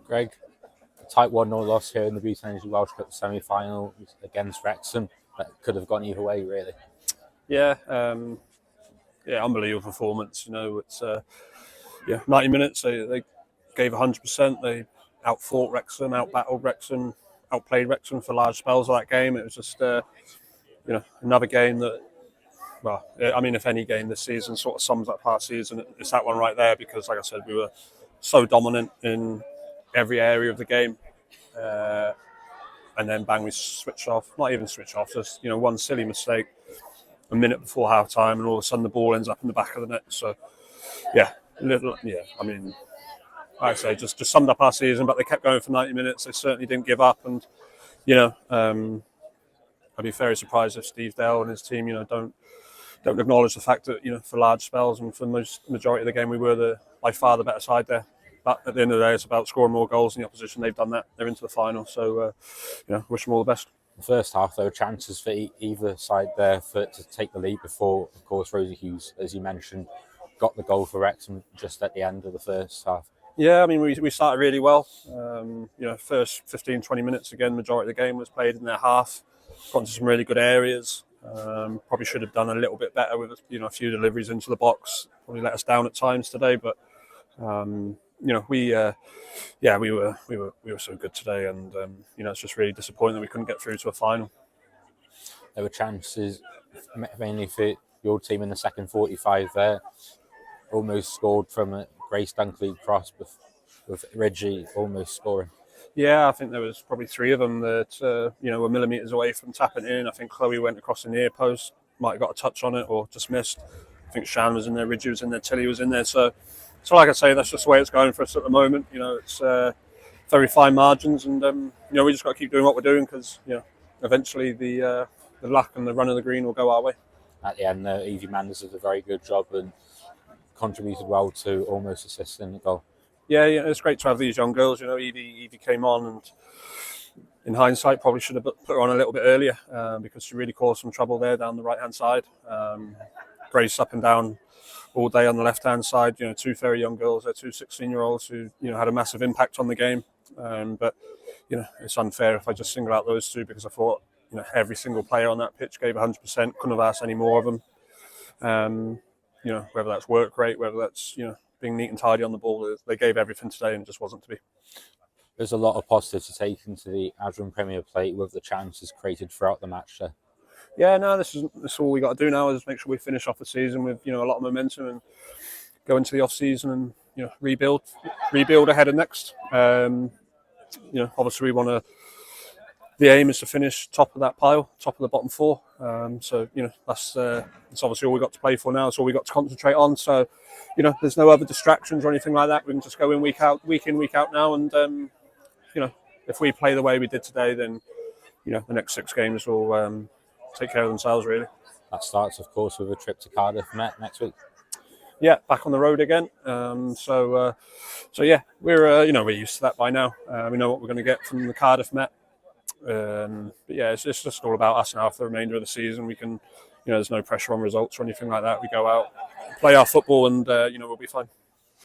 Greg, a tight 1-0 loss here in the Booth Energy Welsh Cup semi-final against Wrexham. That could have gone either way, really. Yeah, unbelievable performance. It's 90 minutes. They gave 100%. They outfought Wrexham, outbattled Wrexham, outplayed Wrexham for large spells of that game. It was just another game that. Well, I mean, if any game this season sort of sums up our season, it's that one right there because, like I said, we were so dominant in every area of the game. And then bang, we switch off. Not even switch off, just one silly mistake a minute before half time, and all of a sudden the ball ends up in the back of the net. So, I mean, like I say, just summed up our season, but they kept going for 90 minutes. They certainly didn't give up, and I'd be very surprised if Steve Dale and his team, don't acknowledge the fact that, for large spells and for the majority of the game, we were by far the better side there. But at the end of the day, it's about scoring more goals than the opposition. They've done that. They're into the final. So, wish them all the best. The first half, there were chances for either side there to take the lead before, of course, Rosie Hughes, as you mentioned, got the goal for Wrexham just at the end of the first half. Yeah, I mean, we started really well. First 15, 20 minutes, again, majority of the game was played in their half. Got into some really good areas. Probably should have done a little bit better with a few deliveries into the box. Probably let us down at times today, but we were so good today, and it's just really disappointing that we couldn't get through to a final. There were chances mainly for your team in the second 45 there. Almost scored from a Grace Dunkley cross with Reggie almost scoring. Yeah, I think there was probably three of them that were millimetres away from tapping in. I think Chloe went across the near post, might have got a touch on it or just missed. I think Shan was in there, Ridgie was in there, Tilly was in there. So like I say, that's just the way it's going for us at the moment. It's very fine margins, and we just got to keep doing what we're doing because eventually the luck and the run of the green will go our way. At the end, Evie Manders did a very good job and contributed well to almost assisting the goal. Yeah, it's great to have these young girls. Evie came on, and in hindsight, probably should have put her on a little bit earlier because she really caused some trouble there down the right-hand side. Grace up and down all day on the left-hand side. Two very young girls. They're two 16-year-olds who had a massive impact on the game. But it's unfair if I just single out those two because I thought every single player on that pitch gave 100%. Couldn't have asked any more of them. Whether that's work rate, whether that's being neat and tidy on the ball, they gave everything today, and it just wasn't to be. There's a lot of positives to take into the Adrian Premier Plate with the chances created throughout the match there. Yeah, no, this is all we got to do now is make sure we finish off the season with a lot of momentum and go into the off season and rebuild ahead of next. Obviously we want to. The aim is to finish top of that pile, top of the bottom four. That's obviously all we got to play for now. It's all we got to concentrate on. So, there's no other distractions or anything like that. We can just go in, week in, week out now. And, if we play the way we did today, then, the next 6 games will take care of themselves, really. That starts, of course, with a trip to Cardiff Met next week. Yeah, back on the road again. We're we're used to that by now. We know what we're going to get from the Cardiff Met. It's just all about us now for the remainder of the season. We can, there's no pressure on results or anything like that. We go out, play our football, and we'll be fine.